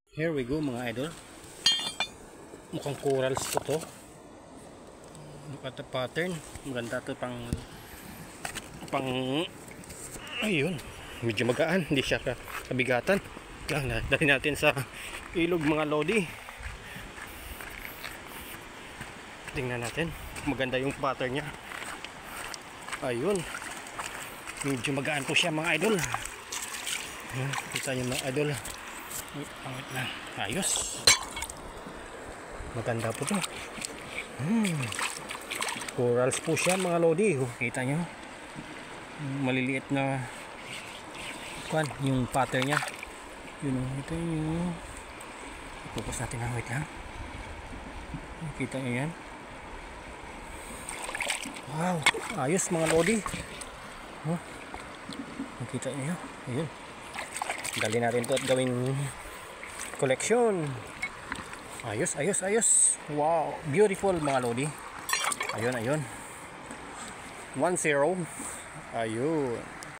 Here we go mga idol. Mukhang corals po to. Look at the pattern. Maganda to pang ayun. Medyo magaan. Hindi siya kabigatan. Dali natin sa ilog mga lodi. Tingnan natin. Maganda yung pattern niya. Ayun. Medyo magaan po siya mga idol. Kita nyo mga idol. Pangit na. Ayos. Maganda po to. Corals po siya mga lodi. Kita nyo. Maliliit na yung pattern niya. Yun o. Kita nyo. Focus natin na. Wait lang. Kita nyo yan. Wow. Ayos mga lodi. Nakita nyo. Ayun. Dali natin ito at gawing collection. Ayos, ayos, ayos. Wow, beautiful mga lodi. Ayun, ayun. 1-0. Ayun.